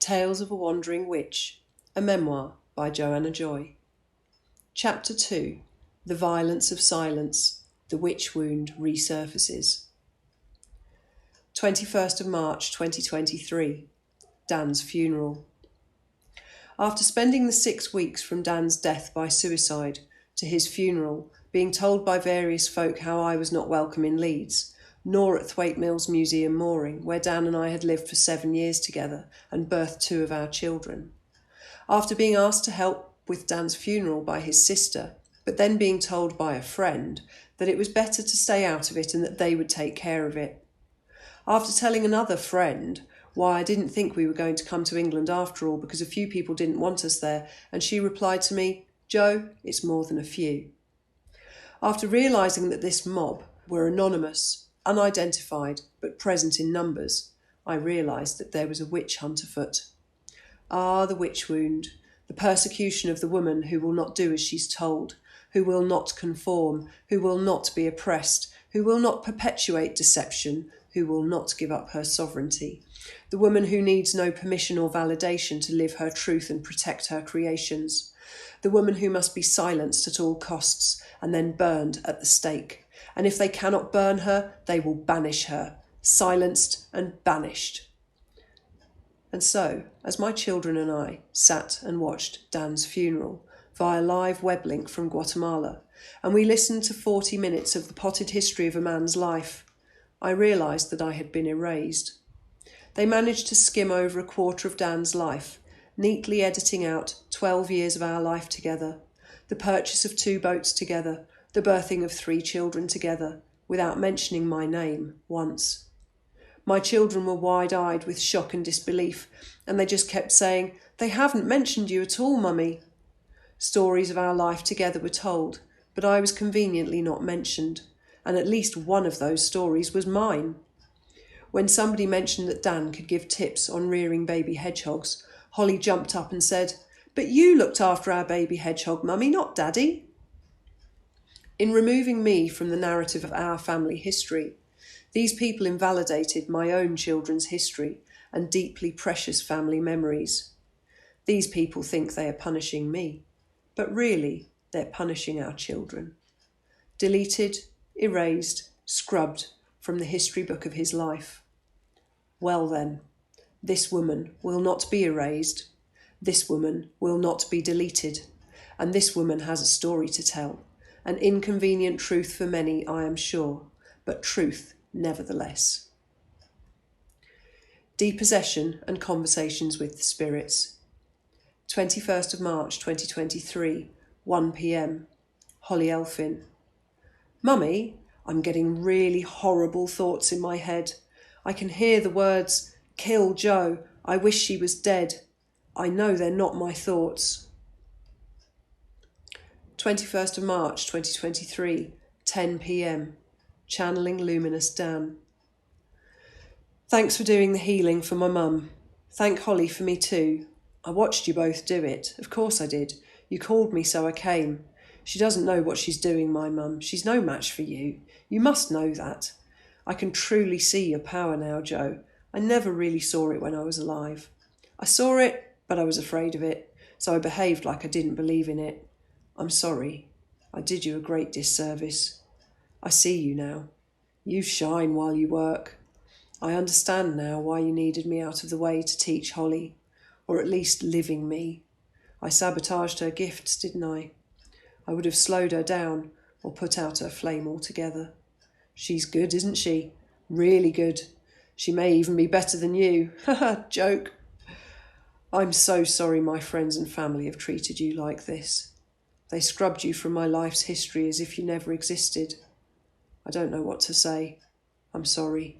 Tales of a Wandering Witch, a memoir by Joanna Joy. Chapter 2. The Violence of Silence. The Witch Wound Resurfaces. 21st of March 2023. Dan's funeral. After spending the 6 weeks from Dan's death by suicide to his funeral, being told by various folk how I was not welcome in Leeds, nor at Thwaite Mills Museum Mooring, where Dan and I had lived for 7 years together and birthed 2 of our children. After being asked to help with Dan's funeral by his sister, but then being told by a friend that it was better to stay out of it and that they would take care of it. After telling another friend why I didn't think we were going to come to England after all because a few people didn't want us there, and she replied to me, "Joe, it's more than a few." After realising that this mob were anonymous, unidentified, but present in numbers, I realised that there was a witch hunt afoot. Ah, the witch wound, the persecution of the woman who will not do as she's told, who will not conform, who will not be oppressed, who will not perpetuate deception, who will not give up her sovereignty. The woman who needs no permission or validation to live her truth and protect her creations. The woman who must be silenced at all costs and then burned at the stake. And if they cannot burn her, they will banish her, silenced and banished. And so, as my children and I sat and watched Dan's funeral via live web link from Guatemala, and we listened to 40 minutes of the potted history of a man's life, I realised that I had been erased. They managed to skim over a quarter of Dan's life, neatly editing out 12 years of our life together, the purchase of 2 boats together, the birthing of 3 children together, without mentioning my name once. My children were wide-eyed with shock and disbelief, and they just kept saying, "They haven't mentioned you at all, Mummy." Stories of our life together were told, but I was conveniently not mentioned, and at least one of those stories was mine. When somebody mentioned that Dan could give tips on rearing baby hedgehogs, Holly jumped up and said, "But you looked after our baby hedgehog, Mummy, not Daddy." In removing me from the narrative of our family history, these people invalidated my own children's history and deeply precious family memories. These people think they are punishing me, but really they're punishing our children. Deleted, erased, scrubbed from the history book of his life. Well then, this woman will not be erased, this woman will not be deleted, and this woman has a story to tell. An inconvenient truth for many, I am sure, but truth nevertheless. Depossession and conversations with the spirits. 21st of March 2023, 1 p.m. Holly Elfin. "Mummy, I'm getting really horrible thoughts in my head. I can hear the words, 'Kill Joe, I wish she was dead.' I know they're not my thoughts." 21st of March 2023, 10 p.m. Channeling Luminous Dan. "Thanks for doing the healing for my mum. Thank Holly for me too. I watched you both do it. Of course I did. You called me so I came. She doesn't know what she's doing, my mum. She's no match for you. You must know that. I can truly see your power now, Joe. I never really saw it when I was alive. I saw it, but I was afraid of it, so I behaved like I didn't believe in it. I'm sorry. I did you a great disservice. I see you now. You shine while you work. I understand now why you needed me out of the way to teach Holly, or at least living me. I sabotaged her gifts, didn't I? I would have slowed her down or put out her flame altogether. She's good, isn't she? Really good. She may even be better than you. Haha, joke. I'm so sorry my friends and family have treated you like this. They scrubbed you from my life's history as if you never existed. I don't know what to say. I'm sorry.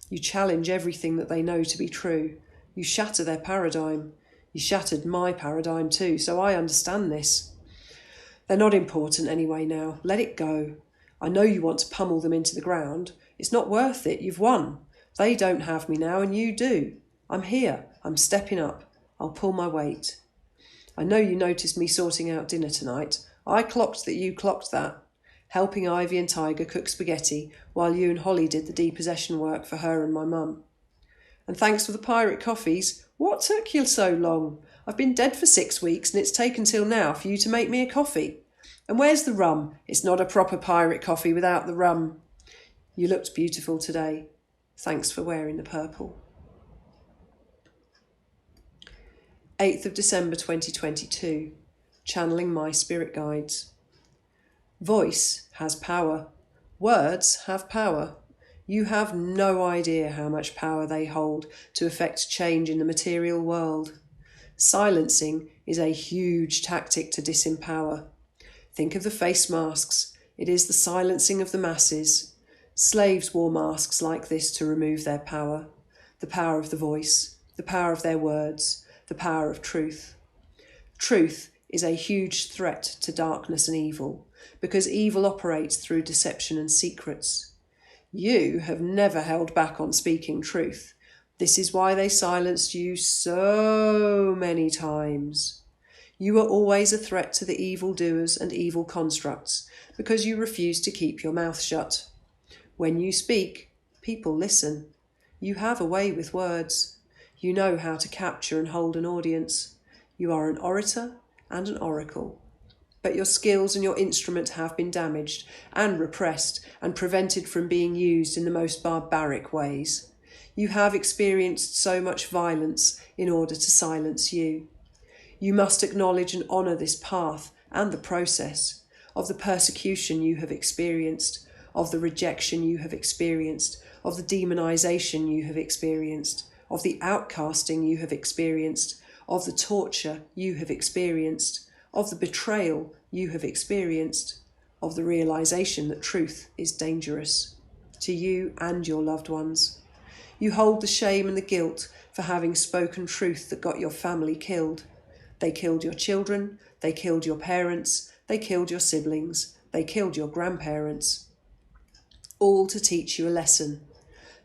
You challenge everything that they know to be true. You shatter their paradigm. You shattered my paradigm too, so I understand this. They're not important anyway now. Let it go. I know you want to pummel them into the ground. It's not worth it. You've won. They don't have me now and you do. I'm here. I'm stepping up. I'll pull my weight. I know you noticed me sorting out dinner tonight. I clocked that you clocked that. Helping Ivy and Tiger cook spaghetti while you and Holly did the depossession work for her and my mum. And thanks for the pirate coffees. What took you so long? I've been dead for 6 weeks and it's taken till now for you to make me a coffee. And where's the rum? It's not a proper pirate coffee without the rum. You looked beautiful today. Thanks for wearing the purple. 8th of December 2022. Channeling my spirit guides. Voice has power. Words have power. You have no idea how much power they hold to effect change in the material world. Silencing is a huge tactic to disempower. Think of the face masks. It is the silencing of the masses. Slaves wore masks like this to remove their power. The power of the voice, the power of their words, the power of truth. Truth is a huge threat to darkness and evil, because evil operates through deception and secrets. You have never held back on speaking truth. This is why they silenced you so many times. You are always a threat to the evildoers and evil constructs, because you refuse to keep your mouth shut. When you speak, people listen. You have a way with words. You know how to capture and hold an audience. You are an orator and an oracle. But your skills and your instrument have been damaged and repressed and prevented from being used in the most barbaric ways. You have experienced so much violence in order to silence you. You must acknowledge and honour this path and the process of the persecution you have experienced, of the rejection you have experienced, of the demonisation you have experienced, of the outcasting you have experienced, of the torture you have experienced, of the betrayal you have experienced, of the realisation that truth is dangerous to you and your loved ones. You hold the shame and the guilt for having spoken truth that got your family killed. They killed your children, they killed your parents, they killed your siblings, they killed your grandparents. All to teach you a lesson.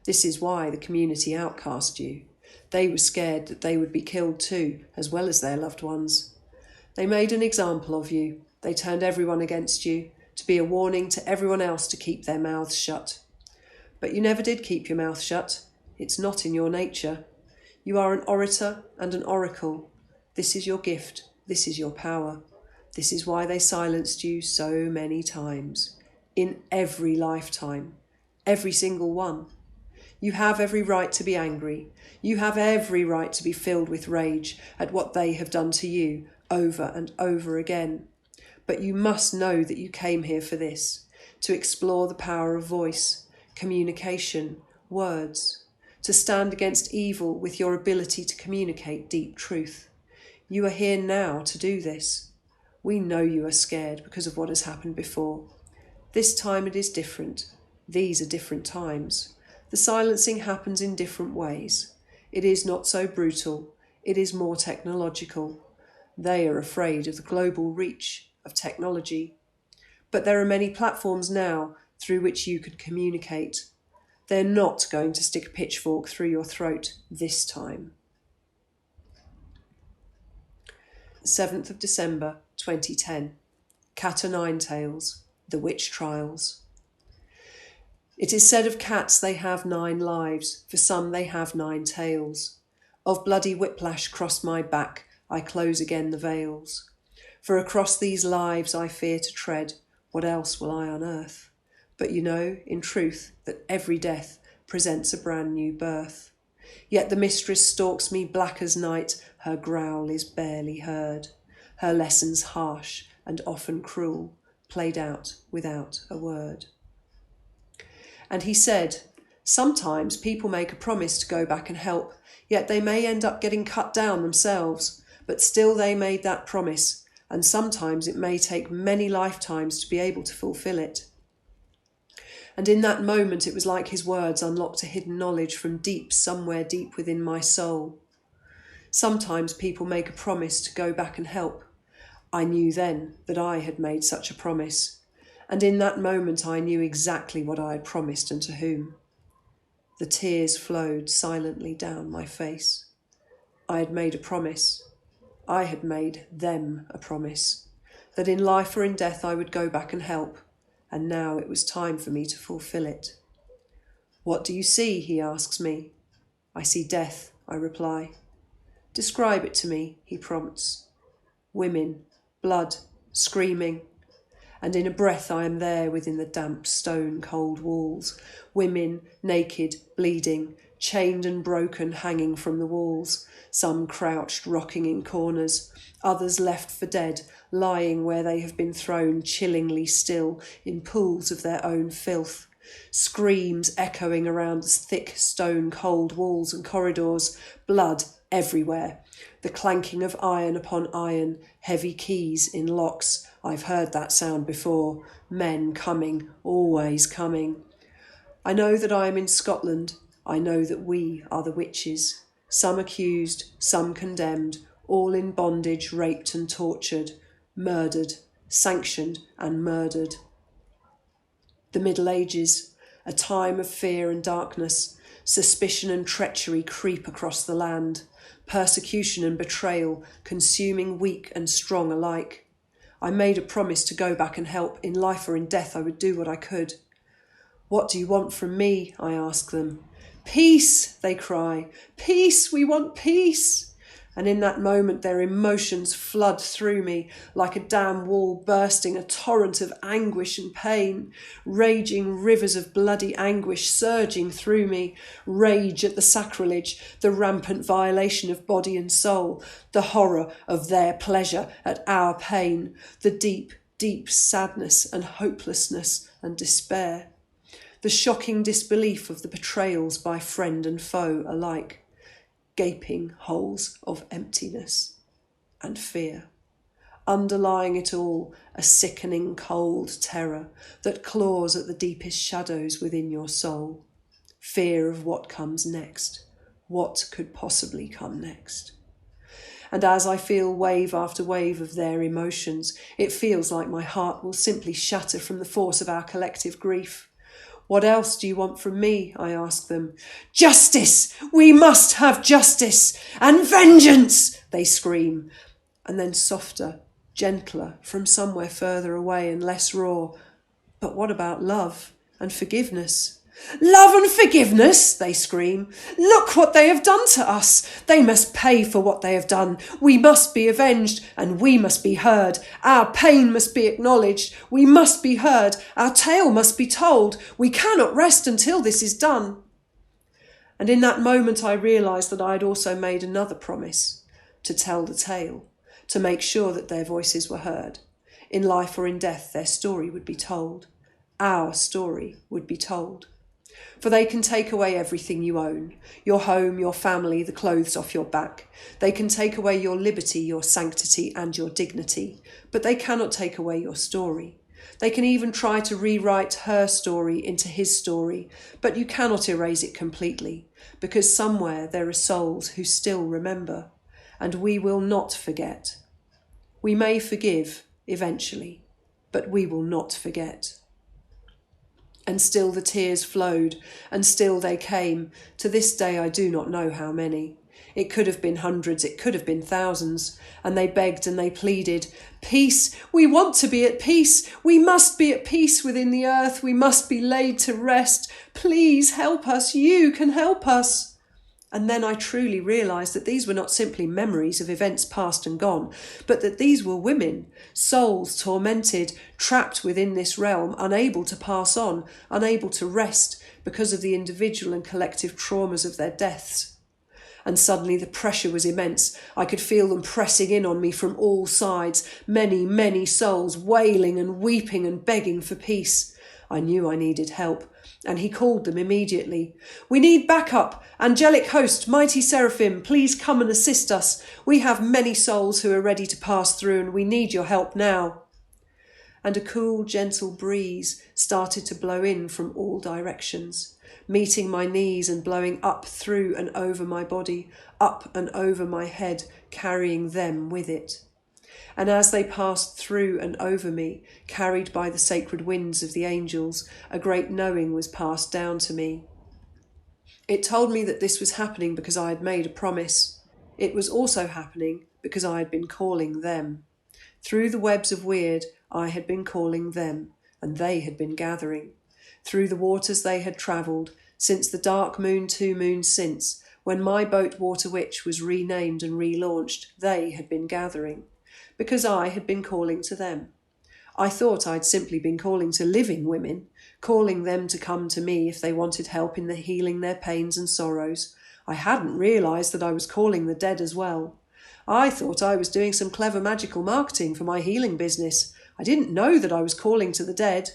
This is why the community outcast you. They were scared that they would be killed too, as well as their loved ones. They made an example of you. They turned everyone against you, to be a warning to everyone else to keep their mouths shut. But you never did keep your mouth shut. It's not in your nature. You are an orator and an oracle. This is your gift. This is your power. This is why they silenced you so many times. In every lifetime. Every single one. You have every right to be angry. You have every right to be filled with rage at what they have done to you over and over again. But you must know that you came here for this, to explore the power of voice, communication, words, to stand against evil with your ability to communicate deep truth. You are here now to do this. We know you are scared because of what has happened before. This time it is different. These are different times. The silencing happens in different ways. It is not so brutal. It is more technological. They are afraid of the global reach of technology. But there are many platforms now through which you can communicate. They're not going to stick a pitchfork through your throat this time. 7th of December 2010. Cat o' Nine Tails, The Witch Trials. It is said of cats they have 9 lives, for some they have 9 tails. Of bloody whiplash cross my back, I close again the veils. For across these lives I fear to tread, what else will I unearth? But you know, in truth, that every death presents a brand new birth. Yet the mistress stalks me black as night, her growl is barely heard. Her lessons harsh and often cruel, played out without a word. And he said, sometimes people make a promise to go back and help, yet they may end up getting cut down themselves, but still they made that promise, and sometimes it may take many lifetimes to be able to fulfill it. And in that moment it was like his words unlocked a hidden knowledge from somewhere deep within my soul. Sometimes people make a promise to go back and help. I knew then that I had made such a promise, and in that moment I knew exactly what I had promised and to whom. The tears flowed silently down my face. I had made a promise. I had made them a promise, that in life or in death I would go back and help, and now it was time for me to fulfill it. What do you see? He asks me. I see death, I reply. Describe it to me, he prompts. Women, blood, screaming. And in a breath I am there within the damp stone-cold walls. Women, naked, bleeding, chained and broken, hanging from the walls. Some crouched, rocking in corners. Others left for dead, lying where they have been thrown, chillingly still, in pools of their own filth. Screams echoing around thick stone-cold walls and corridors. Blood everywhere. The clanking of iron upon iron, heavy keys in locks. I've heard that sound before. Men coming, always coming. I know that I am in Scotland. I know that we are the witches. Some accused, some condemned, all in bondage, raped and tortured, murdered, sanctioned and murdered. The Middle Ages, a time of fear and darkness. Suspicion and treachery creep across the land. Persecution and betrayal, consuming weak and strong alike. I made a promise to go back and help. In life or in death, I would do what I could. What do you want from me? I ask them. Peace, they cry. Peace, we want peace. And in that moment, their emotions flood through me like a dam wall bursting, a torrent of anguish and pain, raging rivers of bloody anguish surging through me, rage at the sacrilege, the rampant violation of body and soul, the horror of their pleasure at our pain, the deep, deep sadness and hopelessness and despair, the shocking disbelief of the betrayals by friend and foe alike. Gaping holes of emptiness and fear. Underlying it all, a sickening cold terror that claws at the deepest shadows within your soul. Fear of what comes next. What could possibly come next? And as I feel wave after wave of their emotions, it feels like my heart will simply shatter from the force of our collective grief. What else do you want from me? I ask them. Justice! We must have justice! And vengeance! They scream. And then softer, gentler, from somewhere further away and less raw. But what about love and forgiveness? Love and forgiveness, they scream. Look what they have done to us. They must pay for what they have done. We must be avenged and we must be heard. Our pain must be acknowledged. We must be heard. Our tale must be told. We cannot rest until this is done. And in that moment I realised that I had also made another promise, to tell the tale, to make sure that their voices were heard. In life or in death, their story would be told. Our story would be told. For they can take away everything you own, your home, your family, the clothes off your back. They can take away your liberty, your sanctity and your dignity, but they cannot take away your story. They can even try to rewrite her story into his story, but you cannot erase it completely, because somewhere there are souls who still remember, and we will not forget. We may forgive eventually, but we will not forget. And still the tears flowed, and still they came. To this day I do not know how many. It could have been hundreds, it could have been thousands. And they begged and they pleaded, peace, we want to be at peace. We must be at peace within the earth. We must be laid to rest. Please help us, you can help us. And then I truly realised that these were not simply memories of events past and gone, but that these were women, souls tormented, trapped within this realm, unable to pass on, unable to rest because of the individual and collective traumas of their deaths. And suddenly the pressure was immense. I could feel them pressing in on me from all sides, many, many souls wailing and weeping and begging for peace. I knew I needed help. And he called them immediately. We need backup. Angelic host, mighty seraphim, please come and assist us. We have many souls who are ready to pass through and we need your help now. And a cool, gentle breeze started to blow in from all directions, meeting my knees and blowing up through and over my body, up and over my head, carrying them with it. And as they passed through and over me, carried by the sacred winds of the angels, a great knowing was passed down to me. It told me that this was happening because I had made a promise. It was also happening because I had been calling them. Through the webs of weird, I had been calling them, and they had been gathering. Through the waters they had travelled, since the dark moon 2 moons since, When my boat Water Witch was renamed and relaunched, they had been gathering, because I had been calling to them. I thought I'd simply been calling to living women, calling them to come to me if they wanted help in healing their pains and sorrows. I hadn't realised that I was calling the dead as well. I thought I was doing some clever magical marketing for my healing business. I didn't know that I was calling to the dead.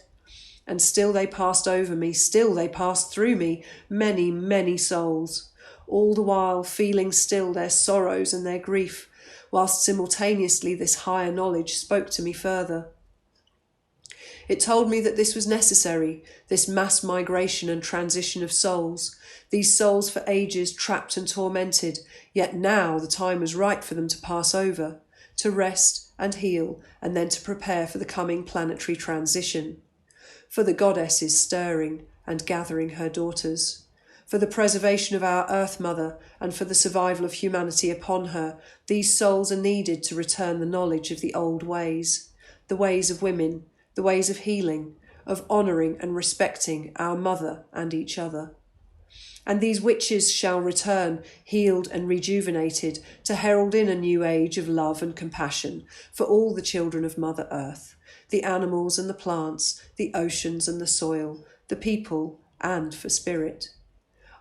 And still they passed over me, still they passed through me, many, many souls, all the while feeling still their sorrows and their grief, whilst simultaneously this higher knowledge spoke to me further. It told me that this was necessary, this mass migration and transition of souls, these souls for ages trapped and tormented, yet now the time was right for them to pass over, to rest and heal, and then to prepare for the coming planetary transition. For the goddess is stirring and gathering her daughters. For the preservation of our Earth Mother and for the survival of humanity upon her, these souls are needed to return the knowledge of the old ways, the ways of women, the ways of healing, of honouring and respecting our mother and each other. And these witches shall return, healed and rejuvenated, to herald in a new age of love and compassion for all the children of Mother Earth, the animals and the plants, the oceans and the soil, the people, and for spirit.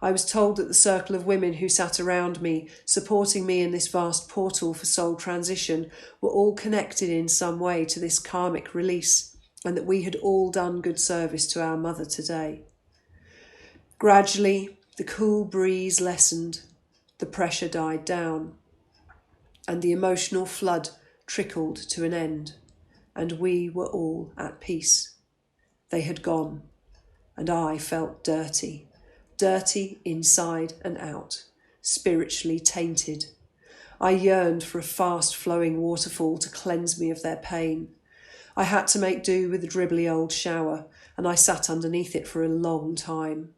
I was told that the circle of women who sat around me, supporting me in this vast portal for soul transition, were all connected in some way to this karmic release, and that we had all done good service to our mother today. Gradually, the cool breeze lessened, the pressure died down, and the emotional flood trickled to an end, and we were all at peace. They had gone, and I felt dirty, dirty inside and out, spiritually tainted. I yearned for a fast-flowing waterfall to cleanse me of their pain. I had to make do with the dribbly old shower, and I sat underneath it for a long time.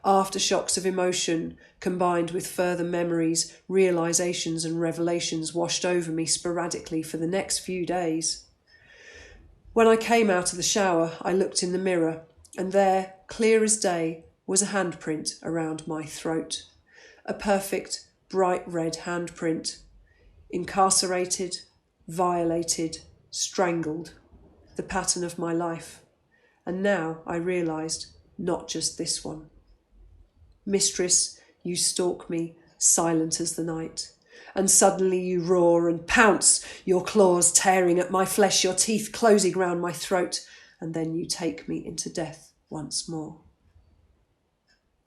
Aftershocks of emotion, combined with further memories, realisations and revelations, washed over me sporadically for the next few days. When I came out of the shower, I looked in the mirror, and there, clear as day, was a handprint around my throat. A perfect, bright red handprint. Incarcerated, violated, strangled. The pattern of my life. And now I realised, not just this one. Mistress, you stalk me, silent as the night. And suddenly you roar and pounce, your claws tearing at my flesh, your teeth closing round my throat, and then you take me into death once more.